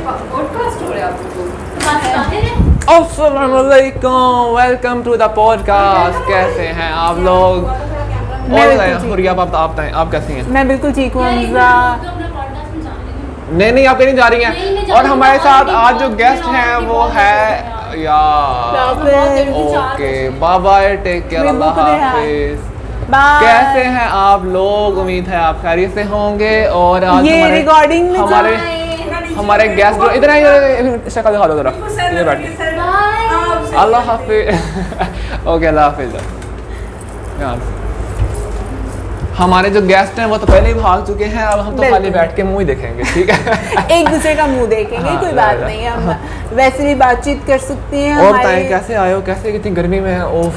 Podcast हो रहा है आपको अस्सलामुअलैकुम, वेलकम टू द पॉडकास्ट। कैसे हैं आप लोग? और हुरिया आप कैसी हैं? मैं बिल्कुल ठीक हूँ हमजा। नहीं आप कहीं नहीं जा रही हैं। और हमारे साथ आज जो गेस्ट हैं वो है यार okay bye bye, take care, अल्लाह हाफिज। कैसे हैं आप लोग? उम्मीद है आप खैरियत से होंगे। और आज ये रिकॉर्डिंग में हमारे गेस्ट जो इधर आइए, शक्ल दिखा दो जरा, इधर बैठिए। अल्लाह हाफिज। ओके अल्लाह हाफिज। हमारे जो गेस्ट हैं वो तो पहले ही भाग चुके हैं, अब हम तो खाली बैठ के मुंह ही देखेंगे, ठीक है? एक दूसरे का मुंह देखेंगे। हाँ, कोई बात नहीं, हम वैसे भी बातचीत कर सकते हैं। और बताएं कैसे आए हो, कैसे कितनी गर्मी में है? ओफ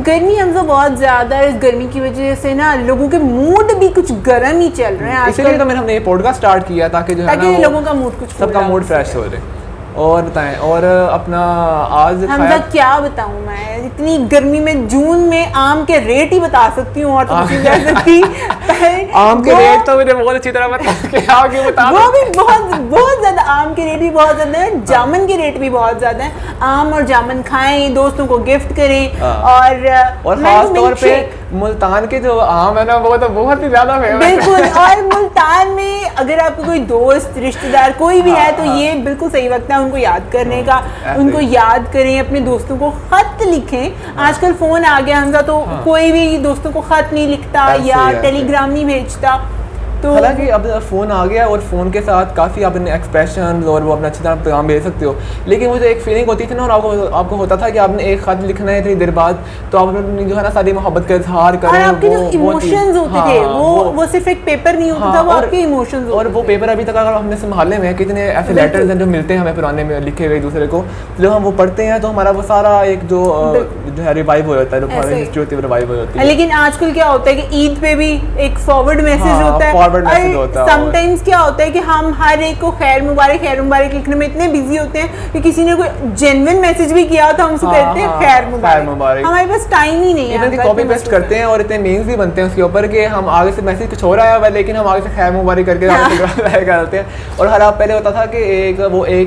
गर्मी हम तो बहुत ज्यादा है। इस गर्मी की वजह से ना लोगों के मूड भी कुछ गर्म ही चल रहे हैं। इसीलिए तो हमने ये पॉडकास्ट स्टार्ट किया ताकि जो है ना लोगों का मूड कुछ सबका मूड फ्रेश हो जाए। और बताएं, और अपना आज हमजा क्या बताऊं मैं, इतनी गर्मी में जून में आम के रेट ही बता सकती हूँ और तो कुछ नहीं कह सकती। आम के रेट तो मुझे बहुत अच्छी तरह बता वो भी बहुत ज्यादा, आम के रेट भी बहुत ज्यादा है, जामुन के रेट भी बहुत ज्यादा है। आम और जामुन खाएं, दोस्तों को गिफ्ट करें। और खास तौर पे मुल्तान के जो आम है ना वो तो बहुत ही ज्यादा फेमस है। बिल्कुल। और मुल्तान में अगर आपको कोई दोस्त रिश्तेदार कोई भी है तो ये बिल्कुल सही वक्त है उनको याद करने का। उनको याद करें, अपने दोस्तों को खत लिखें। आजकल फोन आ गया हमजा, तो कोई भी दोस्तों को खत नहीं लिखता या टेलीग्राम नहीं भेजता। तो हालांकि अब फ़ोन आ गया और फ़ोन के साथ काफ़ी आप अपने एक्सप्रेशन और वो अपना अच्छी तरह पैगाम भेज सकते हो, लेकिन वो जो एक फीलिंग होती थी ना, और आपको होता था कि आपने एक खत लिखना है इतनी देर बाद, तो आप अपनी जो है ना सारी मोहब्बत का इजहार करें। और आपके जो इमोशंस होते थे वो सिर्फ एक पेपर नहीं होता था, वो आपके इमोशंस। और वो पेपर अभी तक अगर हमने संभाले में कितने ऐसे लेटर्स हैं जो मिलते हैं हमें पुराने में लिखे हुए एक दूसरे को, जब हम वो पढ़ते हैं तो हमारा वो सारा एक जो है रिवाइव हो जाता है, जो हिस्ट्री होती है रिवाइव हो जाती है। लेकिन आजकल क्या होता है कि ईद पे भी एक फॉरवर्ड मैसेज होता है। समटाइम्स क्या होता है कि हम हर एक को खैर मुबारक लिखने में इतने बिजी होते हैं कि किसी ने कोई जेन्युइन मैसेज भी किया तो हम उसको कहते हैं खैर मुबारक। हमारे पास टाइम ही नहीं है, कॉपी पेस्ट करते हैं और इतने मीम्स भी बनते हैं उसके ऊपर कि हम आगे से मैसेज कुछ हो रहा है लेकिन हम आगे से खैर मुबारक करके करते हैं। और हर आप पहले होता था कि एक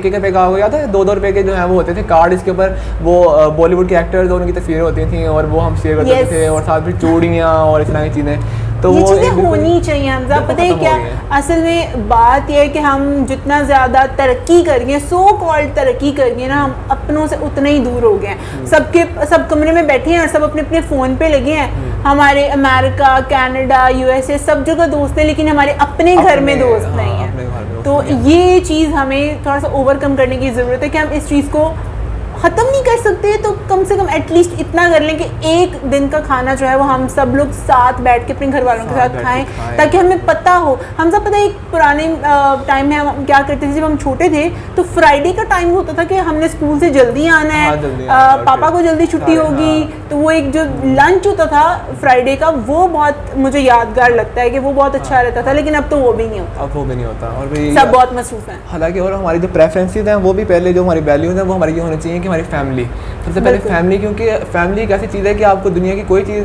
रुपये का हो गया था, 2-2 रुपये के जो है वो होते थे कार्ड, इसके ऊपर वो बॉलीवुड के एक्टर्स और उनकी तस्वीरें होती थी और वो हम शेयर करते थे, और साथ में चूड़ियाँ और इस तरह की चीज़ें। तो ये चीज़ें होनी चाहिए हमजा। पता है क्या, असल में बात यह है कि हम जितना ज़्यादा तरक्की करेंगे, सो कॉल्ड तरक्की करेंगे ना, हम अपनों से उतना ही दूर हो गए हैं। सब कमरे में बैठे हैं और सब अपने अपने फ़ोन पे लगे हैं। हमारे अमेरिका, कनाडा, USA सब जगह दोस्त हैं, लेकिन हमारे अपने घर में दोस्त नहीं हैं। तो ये चीज़ हमें थोड़ा सा ओवरकम करने की ज़रूरत है कि हम इस चीज़ को ख़त्म नहीं कर सकते तो कम से कम एटलीस्ट इतना कर लें कि एक दिन का खाना जो है वो हम सब लोग साथ बैठ के अपने घर वालों के साथ खाएं, ताकि हमें पता हो। हम सब पता है एक पुराने टाइम में हम क्या करते थे, जब हम छोटे थे तो फ्राइडे का टाइम होता था कि हमने स्कूल से जल्दी आना है, पापा को जल्दी छुट्टी होगी, तो वो एक जो लंच होता था फ्राइडे का वो बहुत मुझे यादगार लगता है कि वो बहुत अच्छा रहता था। लेकिन अब तो वो भी नहीं होता, और सब बहुत मसरूफ़ हैं। हालांकि और हमारी जो प्रेफरेंसेस हैं वो भी पहले जो हमारी वैल्यूज़ हैं वो हमारी ये होनी चाहिए कि हमारी फैमिली सबसे पहले फैमिली, क्योंकि फैमिली एक ऐसी चीज़ है कि आपको दुनिया की कोई चीज़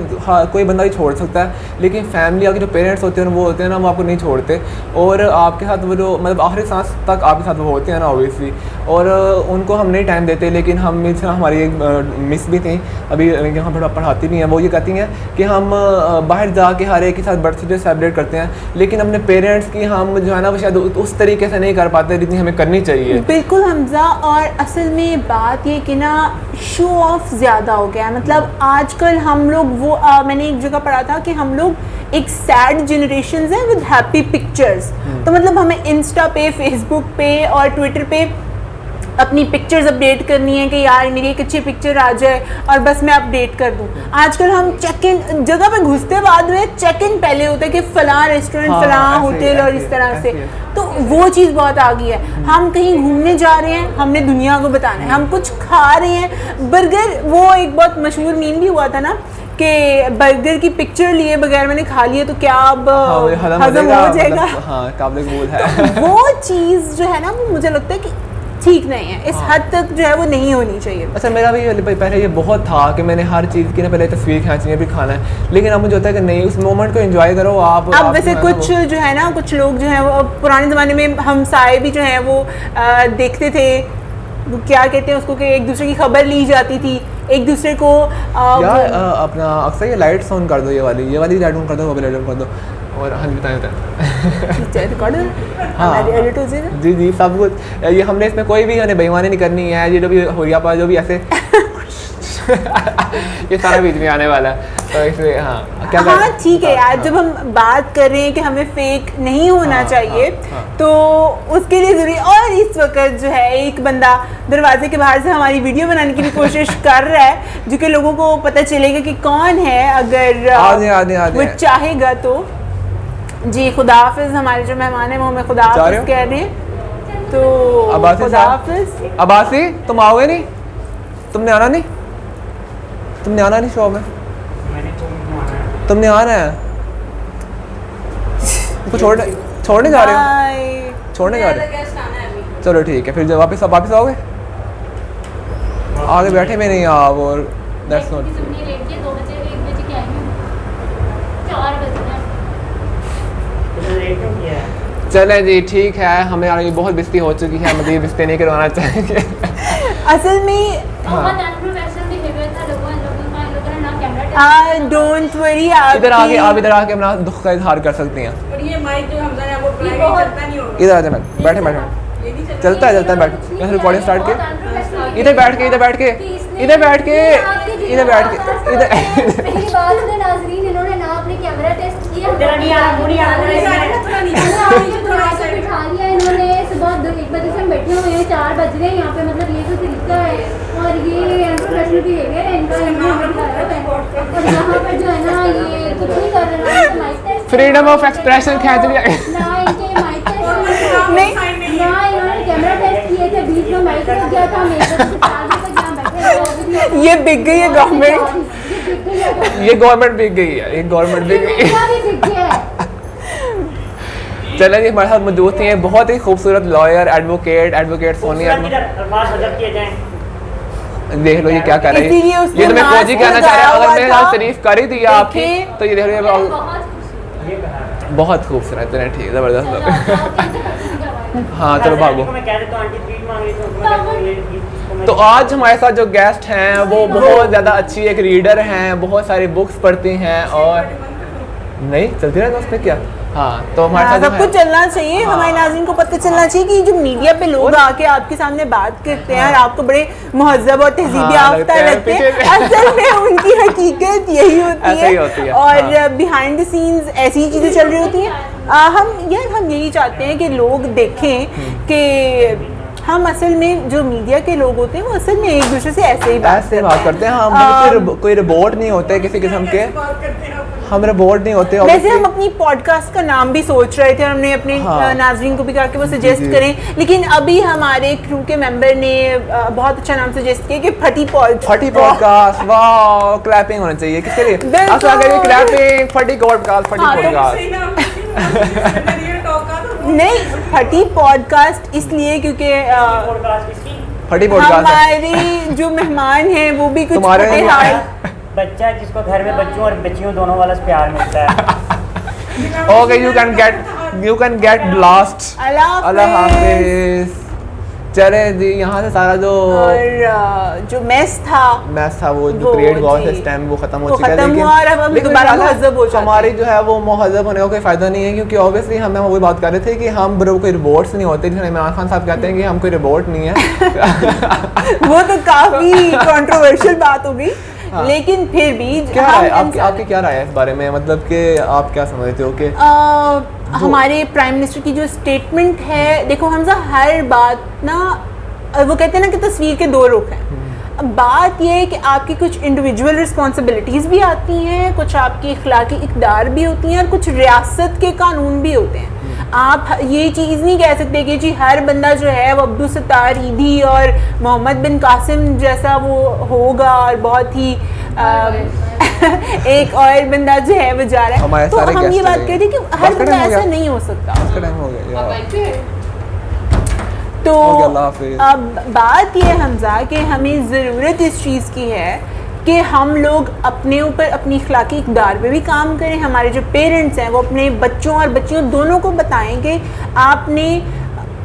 कोई बंदा भी छोड़ सकता है, लेकिन फैमिली आपके जो पेरेंट्स होते हैं वो होते हैं ना, वो आपको नहीं छोड़ते और आपके साथ वो जो मतलब आखिरी सांस तक आपके साथ वो होते हैं ना ऑब्वियसली, और उनको हम नहीं टाइम देते। लेकिन हम हमारी एक मिस भी थी अभी यहाँ थोड़ा पढ़ाती भी हैं, वो ये कहती हैं कि हम बाहर जाके हर एक के साथ बर्थडे सेलिब्रेट करते हैं, लेकिन अपने पेरेंट्स की हम जो है ना वो शायद उस तरीके से नहीं कर पाते जितनी हमें करनी चाहिए। बिल्कुल हमजा। और असल में बात ये कि ना शो ऑफ ज़्यादा हो गया है। मतलब आजकल हम लोग वो मैंने एक जगह पढ़ा था कि हम लोग एक सैड जनरेशन है विद हैप्पी पिक्चर्स। तो मतलब हमें इंस्टा पे, फेसबुक पे और ट्विटर पे अपनी पिक्चर्स अपडेट करनी है कि यार मेरी एक अच्छी पिक्चर आ जाए और बस मैं अपडेट कर दूं। आजकल हम चेक इन जगह पे घुसते बाद में चेक इन पहले होता है कि फलां रेस्टोरेंट, फलां होटल और इस तरह से, तो वो चीज़ बहुत आ गई है। हम कहीं घूमने जा रहे हैं, हमने दुनिया को बताना है, हम कुछ खा रहे हैं, बर्गर, वो एक बहुत मशहूर मीम भी हुआ था ना कि बर्गर की पिक्चर लिए बगैर मैंने खा लिया तो क्या अब हजम हो जाएगा। हाँ, काबिल कबूल है। तो वो चीज़ जो है ना वो मुझे लगता है कि ठीक नहीं है, इस हद तक जो है वो नहीं होनी चाहिए। अच्छा मेरा भी पहले ये बहुत था कि मैंने हर चीज़ की ना पहले तस्वीर खींचनी है फिर खाना है, लेकिन अब मुझे होता है कि नहीं, उस मोमेंट को एंजॉय करो आप। अब वैसे कुछ जो है ना, कुछ लोग जो है वो पुराने ज़माने में हम साए भी जो है वो देखते थे, वो क्या कहते हैं उसको, कि एक दूसरे की खबर ली जाती थी, एक दूसरे को यार अपना अक्सर ये लाइट्स ऑन कर दो, ये वाली लाइट ऑन कर दो, वो लाइट ऑन कर दो। और हाँ जी बताएं रिकॉर्ड हाँ एडिट हो जाएगा। जी जी सब कुछ, ये हमने इसमें कोई भी हमें बेईमानी नहीं करनी है, ये जो भी हो गया पा जो भी ऐसे ये सारा बीच में आने वाला है, तो इसलिए हाँ क्या हाँ ठीक है यार, जब हम बात कर रहे हैं कि हमें फेक नहीं होना चाहिए, तो उसके लिए ज़रूरी, और इस वक्त जो है एक बंदा दरवाजे के बाहर से हमारी वीडियो बनाने की भी कोशिश कर रहा है, जो कि लोगों को पता चलेगा कि कौन है, अगर वो चाहेगा तो। जी खुदा हाफिज़, हमारे जो मेहमान हैं वो हमें खुदा हाफिज़ कह रहे हैं, तो खुदा हाफिज़। अब्बासी तुम आओगे नहीं, तुमने आना नहीं, तुमने आना नहीं शो में, तुमने आना है, तो छोड़ने जा रहे हो, छोड़ने जा रहे हो, चलो ठीक है, फिर जब वापस आओगे, आगे बैठे में नहीं आप, और दैट्स नॉट। चले जी ठीक है, हमें आगे बहुत बिस्ती हो चुकी है, मज़ीद बिस्ती नहीं करवाना चाहेंगे। असल में डोंट वरी, इधर आके आप इधर आके अपना दुख का इजहार कर सकती हैं। इधर आ जाए, बैठे चलता है बैठ, मैं रिकॉर्डिंग स्टार्ट की, इधर बैठ के इन्होंने ना अपने कैमरा टेस्ट किया, इन्होंने सुबह 1 बजे से हम बैठे हुए हैं, 4 बज गए यहाँ पे, मतलब ये तो तरीका है, और ये अनप्रोफेशनल बिहेवियर है इनका, और यहाँ पर जो है ना ये कुछ नहीं कर रहे हैं, फ्रीडम ऑफ एक्सप्रेशन खींच लिया ना इनके माइक टेस्ट नहीं, ना इन्होंने कैमरा टेस्ट किए थे, बीच में माइक लग गया था, ये बिक गई है गवर्नमेंट, ये गवर्नमेंट बिक गई है, ये गवर्नमेंट बिक गई है। चलिए जी हमारे साथ मौजूद थी बहुत ही खूबसूरत लॉयर एडवोकेट सोनिया, देख लो ये क्या कर रही है, ये तो मैं फौजी कहना चाह रहा हूँ, अगर मैंने आज तारीफ कर ही दिया आपकी, तो ये देख लो बहुत खूबसूरत है, ठीक ज़बरदस्त। हाँ चलो भागो। तो आज हमारे साथ जो गेस्ट हैं वो बहुत ज़्यादा अच्छी एक रीडर हैं, बहुत सारी बुक्स पढ़ती हैं, और नहीं चलती रहा उसमें क्या, हाँ तो हमारे साथ सब कुछ चलना चाहिए। हमारे नाज़रीन को पता चलना चाहिए कि जो मीडिया पे लोग आके आपके सामने बात करते हैं और आपको बड़े महज़्ज़ब और तहज़ीब याफ्ता लगते हैं, असल में उनकी हकीकत यही होती है, और बिहाइंड द सीन्स ऐसी चीज़ें चल रही होती हैं। हम यही चाहते हैं कि लोग देखें कि हम असल में जो मीडिया के लोग होते हैं वो असल में एक दूसरे से ऐसे ही बात करते हैं, हम कोई रिपोर्ट नहीं होते किसी किस्म के, हम रिपोर्ट नहीं होते। वैसे हम अपनी पॉडकास्ट का नाम भी सोच रहे थे, हमने अपने नाज़रीन को भी कहा कि वो सजेस्ट करें, लेकिन अभी हमारे क्रू के मेंबर ने बहुत अच्छा नाम सजेस्ट किया कि फटी पॉडकास्ट। वाह क्लैपिंग होना चाहिए किसके लिए, क्लैपिंग फटी पॉडकास्ट नहीं, फटी पॉडकास्ट इसलिए क्योंकि फटी पॉडकास्ट हमारी जो मेहमान हैं वो भी कुछ बच्चा जिसको घर में बच्चों और बच्चियों दोनों वाला प्यार मिलता है। Okay you can get blast. अल्लाह हाफिज़। चले जी यहाँ से सारा जो मैस था वो जो क्रिएट हुआ सिस्टम वो खत्म हो चुका है, लेकिन हमारी जो है वो महज़ब होने का कोई फ़ायदा नहीं है, क्योंकि ऑब्वियसली हम वही बात कर रहे थे कि हम कोई रिपोर्ट्स नहीं होते, जिसमें इमरान खान साहब कहते हैं कि हम कोई रिपोर्ट नहीं है वो तो काफ़ी कंट्रोवर्शियल बात हो गई। हाँ। लेकिन फिर भी क्या राय आपकी क्या राय है इस बारे में, मतलब कि आप क्या समझते हो कि हमारे प्राइम मिनिस्टर की जो स्टेटमेंट है, देखो हमजा हर बात ना, वो कहते हैं ना कि तस्वीर के 2 रुख हैं। अब बात यह है कि आपकी कुछ इंडिविजुअल रिस्पॉन्सिबिलिटीज़ भी आती हैं, कुछ आपकी इखलाकी इक़दार भी होती हैं, और कुछ रियासत के कानून भी होते हैं। आप ये चीज़ नहीं कह सकते कि जी हर बंदा जो है वो अब्दुल सत्तार ईदी और मोहम्मद बिन कासिम जैसा वो होगा, और बहुत ही एक और बंदा जो है वो जा रहा है। तो हम ये बात कहते हैं कि हर बंदा ऐसा नहीं हो सकता। तो ओके, अल्लाह हाफिज़। अब बात ये हमजा कि हमें ज़रूरत इस चीज़ की है कि हम लोग अपने ऊपर अपनी अखलाकी इक़दार पे भी काम करें। हमारे जो पेरेंट्स हैं वो अपने बच्चों और बच्चियों दोनों को बताएं कि आपने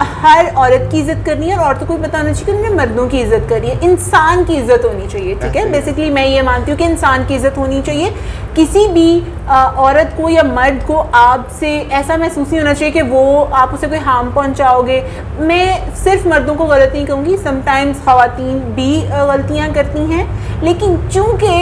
हर औरत की इज़्ज़त करनी है और औरतों को भी बताना चाहिए कि उन्होंने मर्दों की इज़्ज़त करनी है। इंसान की इज़्ज़त होनी चाहिए, ठीक है। बेसिकली मैं ये मानती हूँ कि इंसान की इज़्ज़त होनी चाहिए। किसी भी औरत को या मर्द को आपसे ऐसा महसूस नहीं होना चाहिए कि वो आप उसे कोई हार्म पहुँचाओगे। मैं सिर्फ मर्दों को गलत नहीं कहूँगी, समटाइम्स ख़वातीन भी गलतियाँ करती हैं, लेकिन चूँकि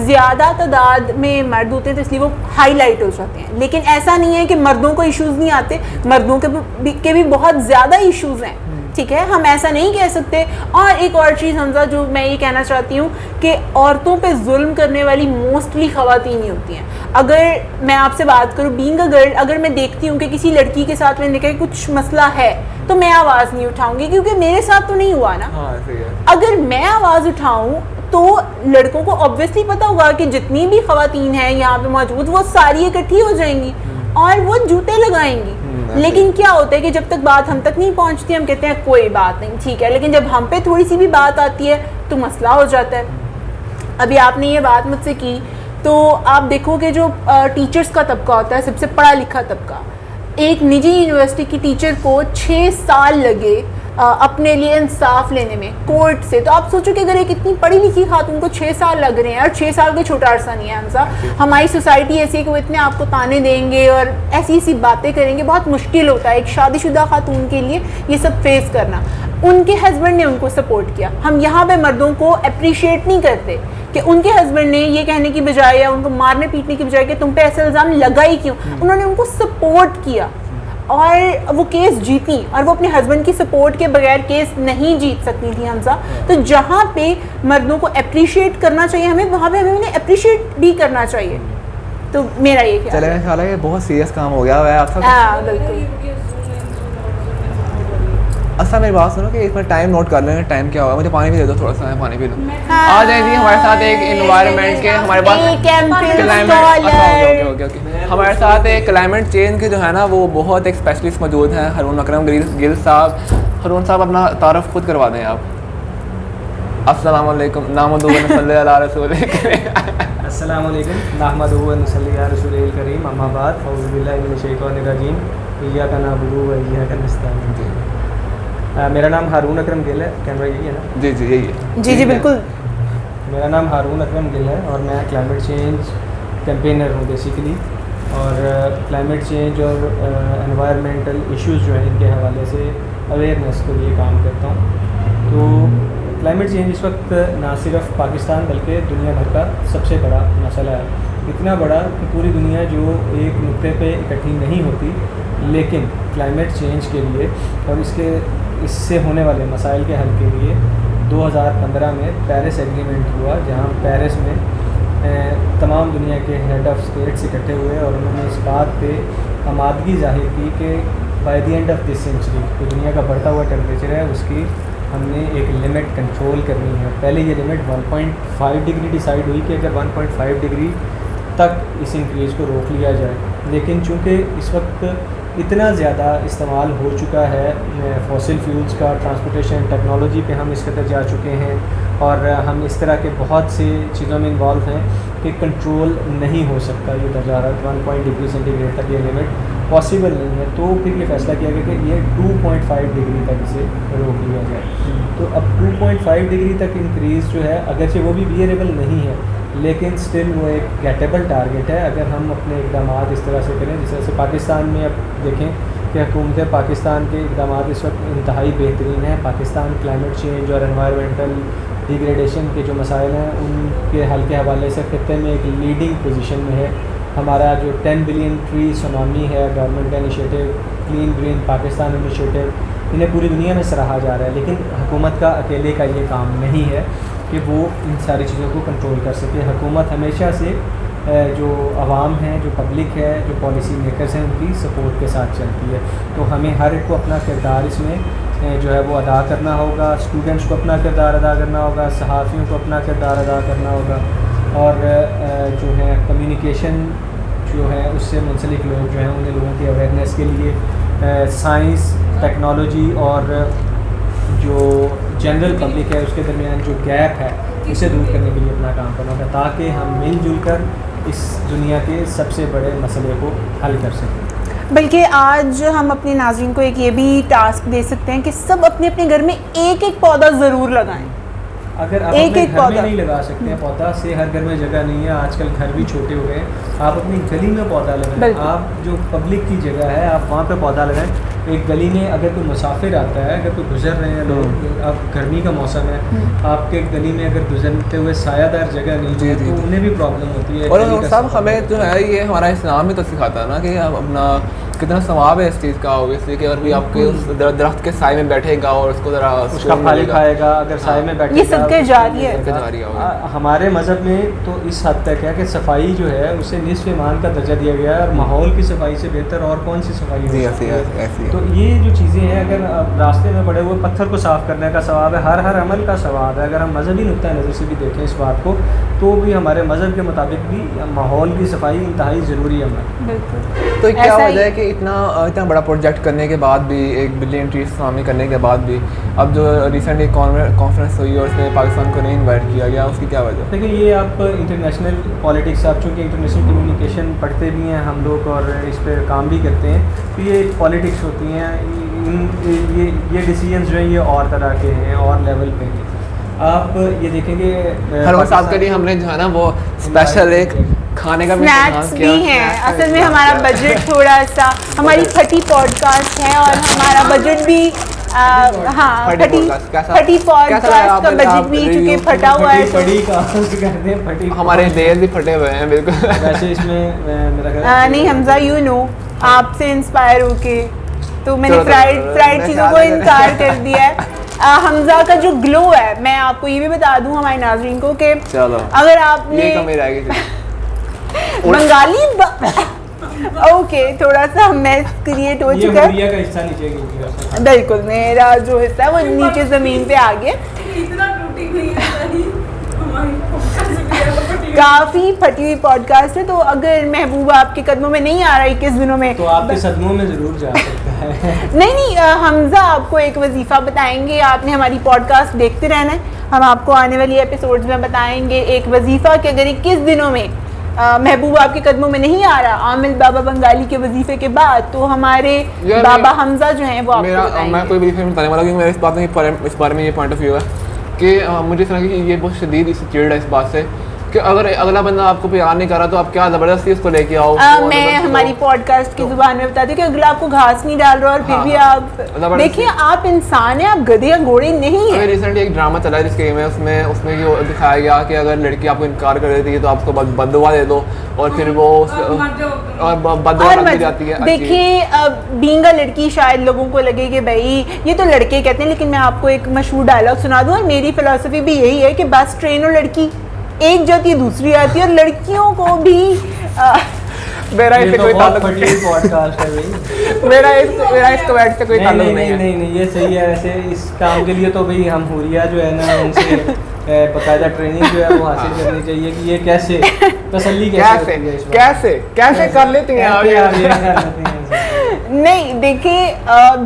ज़्यादा तादाद में मर्द होते हैं तो इसलिए वो हाईलाइट हो जाते हैं। लेकिन ऐसा नहीं है कि मर्दों को इश्यूज़ नहीं आते, मर्दों के भी बहुत ज़्यादा इश्यूज़ हैं, ठीक है। हम ऐसा नहीं कह सकते। और एक और चीज़ हमजा जो मैं ये कहना चाहती हूँ कि औरतों पे जुल्म करने वाली मोस्टली ख़वातीन ही होती हैं। अगर मैं आपसे बात करूँ बीइंग अ गर्ल, अगर मैं देखती हूँ कि किसी लड़की के साथ मैंने देखा कुछ मसला है तो मैं आवाज़ नहीं उठाऊँगी, क्योंकि मेरे साथ तो नहीं हुआ ना। हाँ, सही है। अगर मैं आवाज़ उठाऊँ तो लड़कों को ऑब्वियसली पता होगा कि जितनी भी ख़वातीन हैं यहाँ पे मौजूद वो सारी इकट्ठी हो जाएंगी और वो जूते लगाएंगी। लेकिन क्या होता है कि जब तक बात हम तक नहीं पहुँचती हम कहते हैं कोई बात नहीं, ठीक है, लेकिन जब हम पे थोड़ी सी भी बात आती है तो मसला हो जाता है। अभी आपने ये बात मुझसे की तो आप देखो कि जो टीचर्स का तबका होता है, सबसे पढ़ा लिखा तबका, एक निजी यूनिवर्सिटी की टीचर को 6 साल लगे अपने लिए इंसाफ लेने में कोर्ट से। तो आप सोचो कि अगर एक इतनी पढ़ी लिखी खातून को 6 साल लग रहे हैं, और 6 साल कोई छोटा अरसा नहीं है हमसा। हमारी सोसाइटी ऐसी है कि वो इतने आपको ताने देंगे और ऐसी ऐसी बातें करेंगे, बहुत मुश्किल होता है एक शादीशुदा खातून के लिए ये सब फेस करना। उनके हस्बैंड ने उनको सपोर्ट किया। हम यहाँ पे मर्दों को अप्रिशिएट नहीं करते कि उनके हस्बैंड ने ये कहने की बजाय या उनको मारने पीटने की बजाय कि तुम पे ऐसा इल्ज़ाम लगा ही क्यों, उन्होंने उनको सपोर्ट किया और वो केस जीती। और वो अपने हस्बैंड की सपोर्ट के बगैर केस नहीं जीत सकती थी हमजा। तो जहाँ पे मर्दों को अप्रिशिएट करना चाहिए हमें, वहाँ पे हमें उन्हें अप्रिशिएट भी करना चाहिए। तो मेरा ये ख्याल चले, मेरा ख्याल है ये बहुत सीरियस काम हो गया है आप सब। हाँ बिल्कुल। अच्छा मेरी बात सुनो कि एक बार टाइम नोट कर लें, टाइम क्या होगा। मुझे पानी भी दे दो, थोड़ा सा मैं पानी पी लूँ। हाँ, आ जाए जी हमारे साथ एक इन्वायरमेंट के हमारे पास हमारे साथ एक क्लाइमेट चेंज के जो है ना वो बहुत एक स्पेशलिस्ट मौजूद हैं, हारून अकरम गिल साहब। हारून साहब अपना तारफ़ खुद करवा दें आप। अस्सलाम वालेकुम नामदुव्व नसल्ली अला रसूल अस्सलाम वालेकुम नहमदुहु व नसल्ली अला रसूलिल करीम, अम्मा बाद, औज़ु बिल्लाहि मिनश शैतानिर रजीम, इय्याका नअबुदु व इय्याका नस्तईन। मेरा नाम हारून अकरम गिल है। कैमरा यही है ना? जी जी यही है। जी जी बिल्कुल। मेरा नाम हारून अकरम गिल है और मैं क्लाइमेट चेंज कैंपेनर हूँ बेसिकली। और क्लाइमेट चेंज और एनवायरमेंटल इश्यूज़ जो हैं इनके हवाले से अवेयरनेस के लिए काम करता हूँ। तो क्लाइमेट चेंज इस वक्त ना सिर्फ पाकिस्तान बल्कि दुनिया भर का सबसे बड़ा मसला है। इतना बड़ा कि पूरी दुनिया जो एक नुक्ते पे इकट्ठी नहीं होती, लेकिन क्लाइमेट चेंज के लिए और इससे होने वाले मसाइल के हल के लिए 2015 में पेरिस एग्रीमेंट हुआ, जहां पेरिस में तमाम दुनिया के हेड ऑफ़ स्टेट्स इकट्ठे हुए और उन्होंने इस बात पे आमादगी जाहिर की कि by the end of this century जो दुनिया का बढ़ता हुआ टेम्परेचर है उसकी हमने एक लिमिट कंट्रोल करनी है। पहले ये लिमिट 1.5 डिग्री डिसाइड हुई कि अगर 1.5 डिग्री तक इस इंक्रीज़ को रोक लिया जाए, लेकिन चूँकि इस वक्त इतना ज़्यादा इस्तेमाल हो चुका है फॉसिल फ्यूल्स का, ट्रांसपोर्टेशन टेक्नोलॉजी पे हम इस कदर जा चुके हैं और हम इस तरह के बहुत से चीज़ों में इन्वॉल्व हैं कि कंट्रोल नहीं हो सकता ये दर्जा 1 डिग्री सेंटीग्रेड तक ये लिमिट पॉसिबल नहीं है। तो फिर ये फैसला किया गया कि ये 2.5 डिग्री तक इसे रोक लिया जाए। तो अब 2.5 डिग्री तक इंक्रीज़ जो है, अगरचे वो भी बियरेबल नहीं है, लेकिन स्टिल वो एक गेटेबल टारगेट है अगर हम अपने इकदाम इस तरह से करें। जिस तरह से पाकिस्तान में अब देखें कि हुकूमत पाकिस्तान के इकदाम इस वक्त इंतहाई बेहतरीन है। पाकिस्तान क्लाइमेट चेंज और एनवायरमेंटल डिग्रेडेशन के जो मसाइल हैं उनके हल के हवाले से खत्ते में एक लीडिंग पोजीशन में है। हमारा जो 10 बिलियन ट्री सुनामी है, गवर्नमेंट का initiative, clean green Pakistan initiative, इन्हें पूरी दुनिया में सराहा जा रहा है, लेकिन हुकूमत का अकेले का ये काम नहीं है कि वो इन सारी चीज़ों को कंट्रोल कर सके। हुकूमत हमेशा से जो आवाम है, जो पब्लिक है, जो पॉलिसी मेकर्स हैं, उनकी सपोर्ट के साथ चलती है। तो हमें हर एक को अपना किरदार इसमें जो है वो अदा करना होगा। स्टूडेंट्स को अपना किरदार अदा करना होगा, सहाफ़ियों को अपना किरदार अदा करना होगा और जो है कम्युनिकेशन जो है उससे मुंसलिक लोग जो हैं उन्हें लोगों की अवेयरनेस के लिए साइंस, टेक्नोलॉजी और जो जनरल पब्लिक है उसके दरमियान जो गैप है इसे दूर करने के लिए अपना काम करना होगा, ताकि हम मिलजुल कर इस दुनिया के सबसे बड़े मसले को हल कर सकें। बल्कि आज हम अपने नाज़रीन को एक ये भी टास्क दे सकते हैं कि सब अपने अपने घर में एक एक पौधा ज़रूर लगाएं। अगर आप एक अपने एक घर में पौधा नहीं लगा सकते हैं पौधा, से हर घर में जगह नहीं है, आजकल घर भी छोटे हो गए हैं, आप अपनी गली में पौधा लगाएं। बिल्कुल। आप जो पब्लिक की जगह है आप वहाँ पे पौधा लगाएं। एक गली में अगर कोई मुसाफिर आता है, अगर कोई गुजर रहे हैं लोग, अब गर्मी का मौसम है, आपके गली में अगर गुजरते हुए सायादार जगह नहीं है तो उन्हें भी प्रॉब्लम होती है। और गली का सब सफा हमें जो है ये हमारा इस्लाम भी तो सिखाता है ना कि हम अपना कितना सवाब है इस चीज़ का, ऑब्वियसली कि अगर भी आपके उस दरख्त के साए में बैठेगा और उसको ज़रा उसका सुकून फल मिलेगा। खाएगा, अगर साए में बैठेगा ये सदका जारी है। सदका जारी होगा। हमारे मज़हब में तो इस हद तक है कि सफाई जो है उसे निस्फ़ ईमान का दर्जा दिया गया है, और माहौल की सफाई से बेहतर और कौन सी सफाई हो जी, सकती है। ऐसी है। तो ये जो चीज़ें हैं, अगर आप रास्ते में पड़े हुए पत्थर को साफ़ करने का सवाब है, हर अमल का सवाब है। अगर हम मजहबी नुक्ता नज़र से भी देखें इस बात को, तो भी हमारे मज़हब के मुताबिक भी माहौल की सफाई इंतहाई ज़रूरी है हमारी। बिल्कुल। तो क्या ऐसा ही- वजह है कि इतना बड़ा प्रोजेक्ट करने के बाद भी, एक बिलियन ट्रीज सामने करने के बाद भी, अब जो रिसेंटली कॉन्फ्रेंस हुई और उसमें पाकिस्तान को नहीं इन्वाइट किया गया, उसकी क्या वजह? देखिए, ये आप इंटरनेशनल पॉलिटिक्स, आप चूँकि इंटरनेशनल कम्युनिकेशन पढ़ते भी हैं हम लोग और इस पर काम भी करते हैं, तो ये पॉलिटिक्स होती हैं। ये डिसीजंस जो हैं ये और तरह के हैं और लेवल पे हैं। आप ये देखेंगे हर वक्त आपके लिए हमने जो है ना वो स्पेशल एक खाने का भी स्नैक्स इंतजाम भी किया। हैं। स्नैक्स असल में का हमारा इंतजाम किया। बजट थोड़ा सा, हमारी फटी पॉडकास्ट है और हमारा बजट भी हाँ फटी फटी podcast, कैसा- फटी कैसा पॉडकास्ट लगा का आप बजट भी चूँकि review? फटा हुआ है तो- फटी का करते हैं, फटी हमारे देर भी फटे हुए हैं बिल्कुल। वैसे इसमें मेरा ख्याल नहीं हमजा, यू नो, आपसे इंस्पायर होके तो मैंने चलो, फ्राइड मैं चीज़ों को ख्याल है। इनकार कर दिया है। हमजा का जो ग्लो है, मैं आपको ये भी बता दूं हमारे नाज़रीन को कि चलो अगर आपने ये कमी रहेगी। ओके, थोड़ा सा मैस क्रिएट हो ये चुका है। हुरिया का हिस्सा नीचे गिर बिल्कुल, मेरा जो हिस्सा है वो नीचे ज़मीन पे आ गया। इतना टूटी हुई है सारी हमारी podcast भी है, तो फटी हुई। काफ़ी फटी हुई पॉडकास्ट है, तो अगर महबूबा आपके कदमों में नहीं आ रहा 21 दिनों में, तो आपके सदमों में ज़रूर जा सकता है। नहीं हमजा आपको एक वजीफ़ा बताएंगे, आपने हमारी पॉडकास्ट देखते रहना है। हम आपको आने वाली एपिसोड्स में बताएंगे एक वजीफ़ा कि अगर 21 दिनों में महबूब आपके कदमों में नहीं आ रहा आमिल बाबा बंगाली के वजीफे के बाद, तो हमारे यार, बाबा हमजा जो हैं वो आपको मेरा बताएंगे। मैं कोई भी फिल्म बताने वाला, क्योंकि मेरे इस बारे में ये पॉइंट ऑफ व्यू है कि मुझे इस तरह की ये बहुत शदीद इस चिड़ है इस बात से कि अगर अगला बंदा आपको प्यार नहीं कर रहा तो आप क्या ज़बरदस्ती उसको लेके आओ। मैं हमारी पॉडकास्ट की जुबान में बताती हूँ कि अगला आपको घास नहीं डाल रहा और फिर हाँ, भी हाँ। आप देखिए, आप इंसान हैं, आप गधे या घोड़े नहीं अभी हैं। रिसेंटली एक ड्रामा चला है जिसके में उसमें ये दिखाया गया कि अगर लड़की आपको इनकार कर देती है तो आप उसको बददुआ दे दो और फिर वो और बददुआ और लग भी मत जाती है। देखिए, बीइंग अ लड़की शायद लोगों को लगे कि भाई ये तो लड़के कहते हैं, लेकिन मैं आपको एक मशहूर डायलॉग सुना दूँ और मेरी फिलॉसफी भी यही है कि बस ट्रेन और लड़की एक जाती है दूसरी आती है, और लड़कियों को भी मेरा ये इससे तो कोई बहुत ताल्लुक फटी पॉडकास्ट है भाई। मेरा इस कमेंट से कोई ताल्लुक नहीं है। नहीं, ये सही है। वैसे इस काम के लिए तो भाई हम हुरिया जो है ना उनसे बाकायदा ट्रेनिंग जो है वो हासिल करनी चाहिए कि ये कैसे तसल्ली कैसे होती है इस बात। कैसे कर लेती हैं आप कैसे ये? आप ये कर लेती हैं? नहीं देखिए,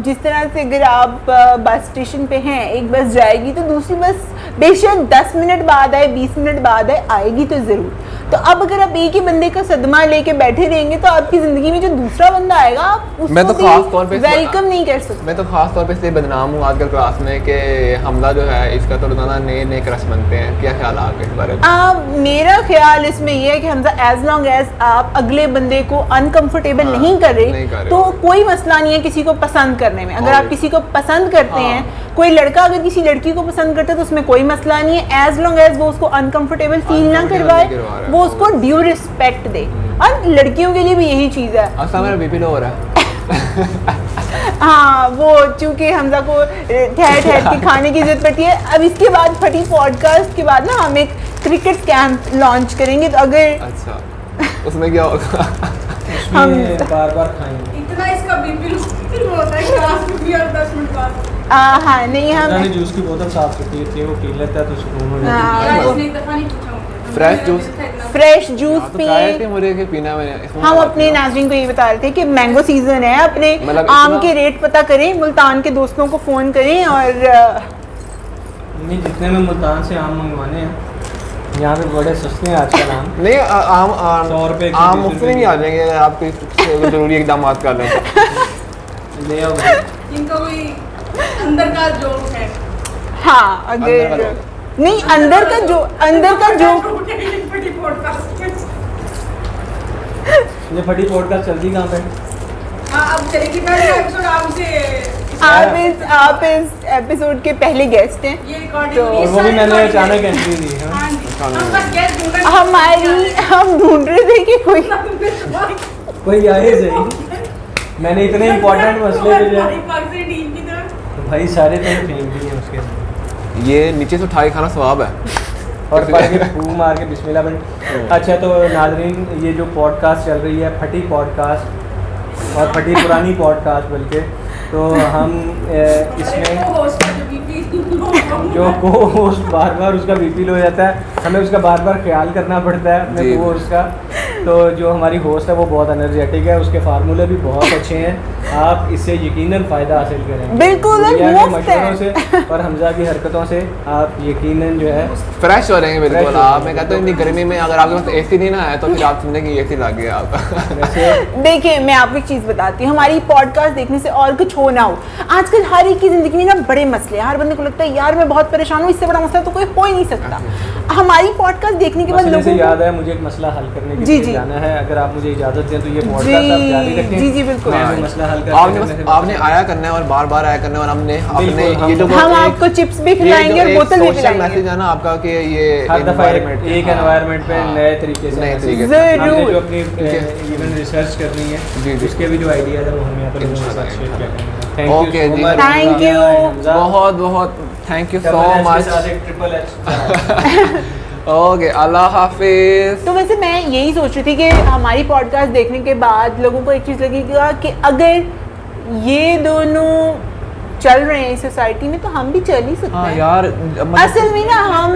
जिस तरह से अगर आप बस स्टेशन पे हैं, एक बस जाएगी तो दूसरी बस बेशक 10 मिनट बाद आए, 20 मिनट बाद आए, आएगी तो ज़रूर। तो अब अगर आप एक ही बंदे का सदमा लेके बैठे रहेंगे तो आपकी ज़िंदगी में जो दूसरा बंदा आएगा आप मैं तो उसको खास तौर पे भी वेलकम नहीं कर सकते। मैं तो खास तौर पे इसलिए बदनाम हूँ आजकल क्लास में कि हमला जो है इसका तो रोजाना नए क्रश बनते हैं। क्या ख्याल है आपके इस बारे में? मेरा ख्याल इसमें यह है कि हमजा, एज लॉन्ग एज आप अगले बंदे को अनकंफर्टेबल हाँ, नहीं कर नहीं रहे कर रहे तो हो। कोई मसला नहीं है किसी को पसंद करने में। अगर आप और- किसी को पसंद करते हाँ। हैं, कोई लड़का अगर किसी लड़की को पसंद करता है तो उसमें कोई मसला नहीं है, एज लॉन्ग एज वो उसको अनकंफर्टेबल फील ना Uncomfortable करवाए, नहीं करवा रहा है। वो उसको ड्यू रिस्पेक्ट दे। और लड़कियों के लिए भी यही चीज़ है। अच्छा, मेरा बीपी लो हो रहा है। हाँ, वो चूंकि हमजा को ठहर ठहर के खाने की जरूरत पड़ती है। अब इसके बाद फटी पॉडकास्ट के बाद ना हम एक क्रिकेट कैंप लॉन्च करेंगे, तो अगर अच्छा, उसमें क्या होगा? उसमें बार बार खाएंगे। इतना इसका बीपी लो होता है क्लास में भी और 10 मिनट बाद हाँ नहीं, हम जूस की बोतल साफ सुथरी थी, वो पी लेता है तो सुकून हो हाँ, जाता है। यार, इसने एक दफा नहीं पूछा मुझे। फ्रेश जूस फ्रेश जूस तो पिए। कहा थे मुझे कि पीना मैंने इसमें हम बात अपने किया। नाज़रीन को ये बता रहे थे कि मैंगो सीजन है, अपने मतलब आम इतना- के रेट पता करें, मुल्तान के दोस्तों को फ़ोन करें और नहीं, जितने में मुल्तान से आम मंगवाने हैं यहाँ पे बड़े सस्ते हैं आजकल आम। नहीं आम 100 रुपए की, आम 20 मुफ्त रुपए में नहीं की। आ जाएंगे अगर आप कोई जरूरी इकदाम कर लें तो। ले आओ भाई। इनका कोई अंदर का जोक है। हाँ अंदर का अगर जोक। नहीं अंदर का जो बड़ी पॉडकास्ट में। ये फटी पॉडकास्ट चलती कहाँ पे? हाँ, अब चलेगी पहले एपिसोड आपसे। आप इस एपिसोड के पहले गेस्ट हैं। ये रिकॉर्डिंग तो- और वो भी मैंने अचानक एंट्री दी है। हाँ जी, हम बस गेस्ट ढूंढ रहे थे। हम ढूंढ रहे थे कि कोई कोई आए सही। मैंने इतने इम्पोर्टेंट मसले पे जो है- पाकिस्तानी टीम की तरफ। भाई सारे तो फेम भी हैं उसके अंदर। ये नीचे से उठाए खाना स्वाब है और पढ़ के फू मार के बिस्मिल्लाह बन। अच्छा तो नाज़रीन, ये जो पॉडकास्ट चल रही है फटी पॉडकास्ट और फटी पुरानी पॉडकास्ट बल्कि, तो हम इसमें होस्ट का जो बीपी जो को होस्ट बार बार उसका बीपी लो जाता है, हमें उसका बार बार ख्याल करना पड़ता है अपने जी। को होस्ट का। तो जो हमारी होस्ट है वो बहुत एनर्जेटिक है, उसके फार्मूले भी बहुत अच्छे हैं, आप इससे यकीनन फ़ायदा हासिल करेंगे। बिल्कुल, और दुनिया के मुफ्त है। मशवरों से और हमजा की हरकतों से आप यकीनन जो है फ्रेश हो रहेंगे Fresh बिल्कुल। हो आप जाएंगे। मैं कहता हूँ इतनी गर्मी में अगर आपके पास एसी नहीं ना है तो फिर आप समझेंगे एसी लग गया आप। वैसे देखिए मैं आपको एक चीज़ बताती हूँ, हमारी पॉडकास्ट देखने से और कुछ हो ना हो, आजकल हर एक की ज़िंदगी में ना बड़े मसले हैं, हर बंदे को लगता है यार मैं बहुत परेशान हूँ, इससे बड़ा मसला तो कोई हो ही नहीं सकता। हमारी पॉडकास्ट देखने के बाद मसले से लोगों याद है मुझे एक मसला हल करने के जी, लिए जी। जाना है। अगर आप मुझे इजाज़त दें तो ये पॉडकास्ट आप जारी रखें। जी, जी, बिल्कुल। मैं हाँ। वो मसला हल आपने करने बस आपने आया करना है और बार बार आया करना है और हमने अपने बिल्कुल, ये जो हम एक- आपको चिप्स भी ये खिलाएंगे जो और एक बोतल भी social पिलाएंगे। मैसेज है ना आपका कि ये हर दफ़ा environment- एक हाँ, एनवायरनमेंट पे हाँ, नए तरीके से नए मैसेज- तरीके से। ज़रूर। हमने जो अपनी ठीक इवन रिसर्च करनी है जी, जी। उसके भी जो आइडियाज़ है वो हम यहाँ पर इंशाल्लाह, शेयर इंशाल्लाह। करेंगे। थैंक यू Okay, सो जी। मच। Thank you। बहुत बहुत thank you so much. Triple H okay अल्लाह हाफिज। तो वैसे मैं यही सोच रही थी कि हमारी पॉडकास्ट देखने के बाद लोगों को एक चीज़ लगेगा कि अगर ये दोनों चल रहे हैं इस सोसाइटी में तो हम भी चल ही सकते हाँ हैं। यार असल में ना हम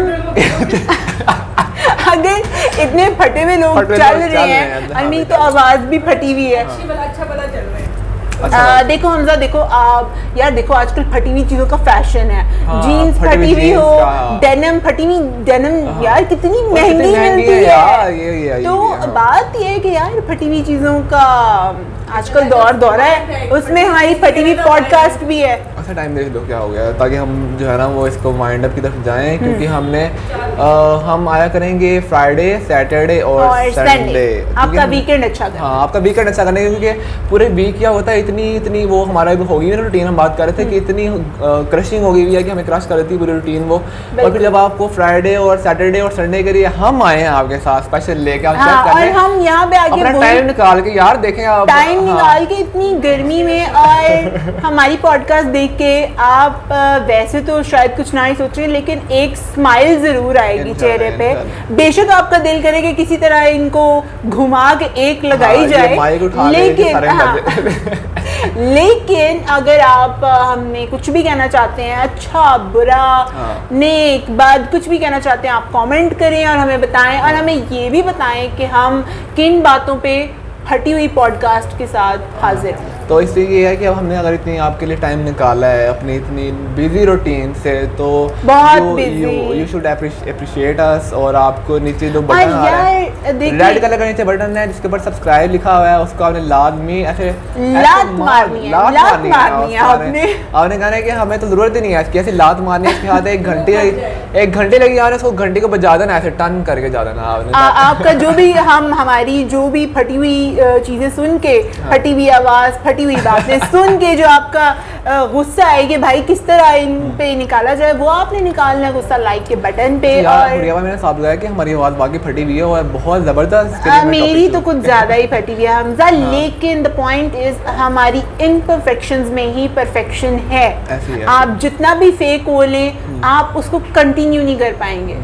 अगर इतने फटे हुए लोग फटे चल लोग रहे चल रहे हैं हैं, आई मीन हाँ, तो आवाज़ भी फटी हुई है। अच्छा भला चल रहे हैं। देखो हमजा देखो आप यार देखो आजकल फटी हुई चीज़ों का फैशन है, हाँ, जीन्स फटी हुई फटी हुई jeans हो, का। डेनिम फटी हुई डेनिम हाँ। यार कितनी और महंगी कितनी महंगी मिलती है है यार, ये तो हाँ। बात ये है कि यार फटी हुई चीज़ों का आजकल दौरा है, उसमें हमारी फटी हुई पॉडकास्ट भी है। अच्छा टाइम देख लो क्या हो गया ताकि हम जो है ना वो इसको वाइंड अप की तरफ जाएं क्योंकि हमने हम आया करेंगे फ्राइडे सैटरडे और संडे। आपका वीकेंड अच्छा कर। हाँ आपका वीकेंड अच्छा करने क्योंकि पूरे वीक क्या होता है इतनी वो हमारा होगी ना रूटीन। हम बात कर रहे थे कि इतनी क्रशिंग हो गई हुई है कि हमें क्रश कर देती है पूरी रूटीन वो। और फिर जब आपको फ्राइडे और सैटरडे और संडे के लिए हम आए हैं आपके साथ स्पेशल लेके आप हाँ, चेक और करने हम यहाँ पे आगे अपना टाइम निकाल के यार देखें आप टाइम हाँ। निकाल के इतनी गर्मी में और हमारी पॉडकास्ट देख के आप वैसे तो शायद कुछ ना ही सोचें लेकिन एक स्माइल जरूर आएगी इंशाल्लाह, चेहरे पे। इंशाल्लाह। बेशक आपका दिल करे कि किसी तरह इनको घुमा के एक लगाई हाँ, ये जाए माइक उठा ले, लेकिन सारे हाँ, बजे। लेकिन अगर आप हमें कुछ भी कहना चाहते हैं अच्छा बुरा हाँ। नेक बात कुछ भी कहना चाहते हैं आप कमेंट करें और हमें बताएं और हमें ये भी बताएं कि हम किन बातों पे फटी हुई पॉडकास्ट के साथ हाजिर हैं। तो इसलिए ये है कि अब हमने अगर इतनी आपके लिए टाइम निकाला है अपनी इतनी बिजी रूटीन से तो बहुत busy। यू शुड अप्रिशिएट अस। और आपको नीचे जो और बटन आ रहा है यार देखिए रेड कलर का नीचे बटन है जिसके ऊपर सब्सक्राइब लिखा हुआ है उसको आपने लाजमी ऐसे लात मारनी है, लात मारनी है आपने। आपने कहना है कि हमें तो जरूरत ही नहीं है इसकी ऐसे लात मारनी है इसके हाथ एक घंटे लगी आ रहे उसको घंटे को बजा देना ऐसे टन करके जा देना आपने। आपका जो भी हम हमारी जो भी फटी हुई चीजें सुन के फटी हुई आवाज फटी हुई बातें सुन के जो आपका गुस्सा है कि भाई किस तरह इन पे निकाला जाए वो आपने निकालना है गुस्सा लाइक के बटन पे। यार और बुढ़िया मैंने साफ लगाया कि हमारी आवाज़ बाकी फटी हुई है और बहुत ज़बरदस्त मेरी तो कुछ ज्यादा ही फटी हुई है हमजा लेकिन द पॉइंट इज हमारी इम्परफेक्शंस में ही परफेक्शन है। ऐसी है। आप जितना भी फेक हो लें आप उसको कंटिन्यू नहीं कर पाएंगे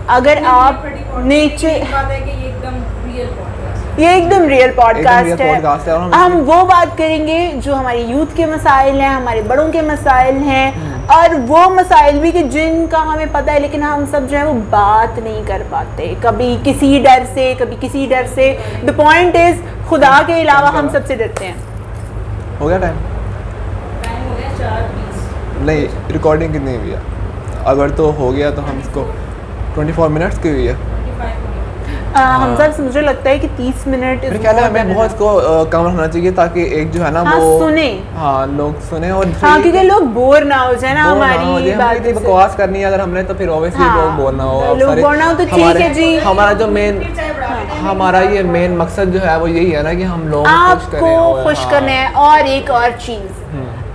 अगर आप नेचर बात है कि ये एकदम रियल पॉडकास्ट ये एकदम रियल एकदम पॉडकास्ट real है। podcast है और हम वो बात करेंगे जो हमारी यूथ के मसाइल हैं हमारे बड़ों के मसाइल हैं और वो मसाइल भी कि जिनका हमें पता है लेकिन हम सब जो है वो बात नहीं कर पाते, कभी किसी डर से कभी किसी डर से। द पॉइंट इज खुदा के अलावा हम सबसे डरते हैं। हो गया टाइम? टाइम हो गया 4:20। नहीं, रिकॉर्डिंग कितनी हुई है? अगर तो हो गया तो हम इसको 24 मिनट्स की हुई है। 25 हो गया। हम सब मुझे लगता है कि 30 मिनट मेरे ख्याल है हमें बहुत इसको कम रखना चाहिए ताकि एक जो है ना हाँ, वो सुने। हाँ लोग सुने और हाँ, क्योंकि लोग बोर ना हो जाए ना बोर ना हो हमारी जाए। बात इतनी बकवास करनी है अगर हमने तो फिर ऑब्वियसली हाँ, लोग बोर ना हो। अब लोग सारे बोर ना हो तो ठीक हमारे- है जी। हमारा जो मेन हमारा ये मेन मकसद जो है वो यही है ना कि हम लोगों को खुश करें आपको और- खुश हाँ। करना है। और एक और चीज,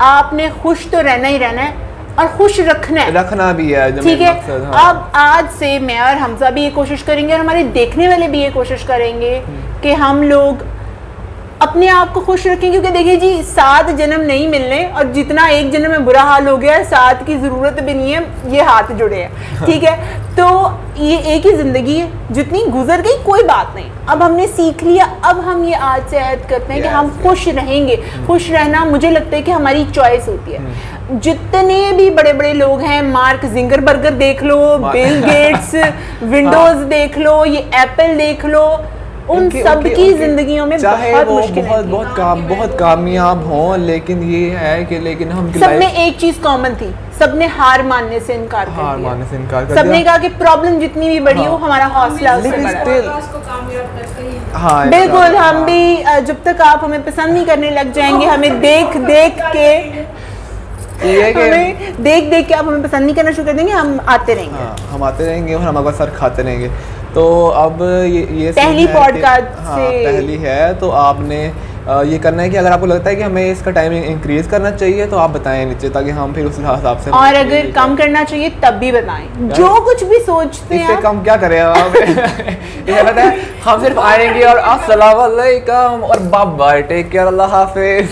आपने खुश तो रहना ही रहना है और खुश रखना है, रखना भी है जो ठीक मेन है। मकसद। हाँ। अब आज से मैं और हमजा भी ये कोशिश करेंगे और हमारे देखने वाले भी ये कोशिश करेंगे कि हम लोग अपने आप को खुश रखें, क्योंकि देखिए जी 7 जन्म नहीं मिलने और जितना एक जन्म में बुरा हाल हो गया है 7 की ज़रूरत भी नहीं है, ये हाथ जुड़े हैं, ठीक है। तो ये एक ही ज़िंदगी है, जितनी गुजर गई कोई बात नहीं, अब हमने सीख लिया। अब हम ये आज से ऐड करते हैं कि हम खुश रहेंगे। खुश रहना मुझे लगता है कि हमारी चॉइस होती है। जितने भी बड़े बड़े लोग हैं, मार्क जिंगरबर्गर देख लो, बिल गेट्स, विंडोज देख लो, ये एप्पल देख लो, उन सब की जिंदगियों में चाहे बहुत वो मुश्किलें थी। बहुत कामयाब हों, लेकिन ये है कि लेकिन हम सब में एक चीज कॉमन थी, सबने हार मानने से इनकार कर हार दिया। मानने से इनकार कर सबने दिया। कहा कि प्रॉब्लम जितनी भी बड़ी हो, हाँ। हमारा हौसला उससे लेकिन बड़ा है। still- उसको कामयाब करके ही हाँ बिल्कुल, इंशाल्लाह, हम हाँ। भी जब तक आप हमें पसंद नहीं करने लग जाएंगे, हमें देख देख के ये है कि हमें देख देख के आप हमें पसंद नहीं करना शुरू कर देंगे, हम आते रहेंगे। हाँ, हम आते रहेंगे और हम आपका सर खाते रहेंगे। तो अब ये सीन पहली है कि- podcast हाँ, से- पहली है तो आपने ये करना है कि अगर आपको लगता है कि हमें इसका टाइमिंग इंक्रीज करना चाहिए तो आप बताएं नीचे, ताकि हम फिर उस हिसाब से और अगर कम करना चाहिए तब भी बताएं, जो कुछ भी सोचते हैं इससे आप। कम क्या करें आप? ये पता है हम सिर्फ आएंगे और अस्सलाम वालेकुम और बाय बाय, टेक केयर, अल्लाह हाफिज।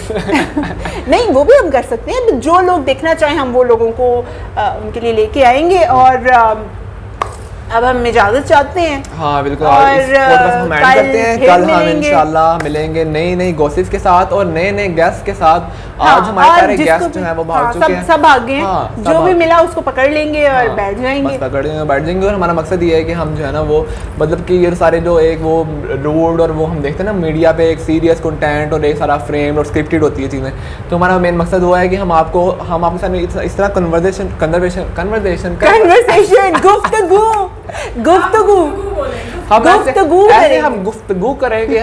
नहीं, वो भी हम कर सकते हैं, जो लोग देखना चाहें हम वो लोगों को उनके लिए लेके आएंगे। और अब हम इजाजत चाहते हैं। हाँ बिल्कुल, और, इस podcast को हम ऐड कल करते हैं। फिर कल हम मिलेंगे। इंशाल्लाह मिलेंगे नई नई गॉसिप्स के साथ और नए नए गेस्ट के साथ। हाँ, आज हमारे और सारे जिसको गेस्ट जो भी- हैं वो भाग हाँ, चुके हैं। सब भाग गए हैं। हाँ, सब जो भी भाग- मिला उसको पकड़ लेंगे और हाँ, बैठ जाएंगे। बस पकड़ेंगे बैठ जाएंगे। और हमारा मकसद ये है कि हम जो है ना वो मतलब कि ये सारे जो एक वो रूड और वो हम देखते हैं ना मीडिया पे एक सीरियस कंटेंट और एक सारा फ्रेम और स्क्रिप्टेड होती है चीज़ें, तो हमारा मेन मकसद वो है कि हम आपके साथ इस तरह कन्वर्सेशन गुफ्तगू हम ऐसे गुफ्तगू ऐसे करेंगे। हम गुफ्तगू करेंगे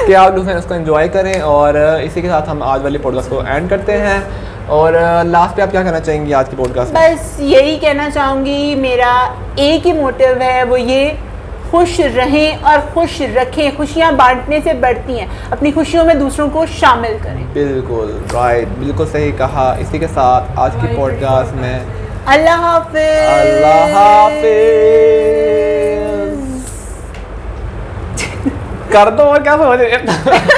कि आप लोग उसको एंजॉय करें। और इसी के साथ हम आज वाली पॉडकास्ट को एंड करते हैं। और लास्ट पे आप क्या कहना चाहेंगी आज की पॉडकास्ट में? बस यही कहना चाहूँगी, मेरा एक ही मोटिव है, वो ये खुश रहें और खुश रखें। खुशियाँ बांटने से बढ़ती हैं, अपनी खुशियों में दूसरों को शामिल करें। बिल्कुल राइट, बिल्कुल सही कहा। इसी के साथ आज की पॉडकास्ट में अल्लाह हाफिज। अल्लाह हाफिज कर दो और क्या समझ रहे हैं?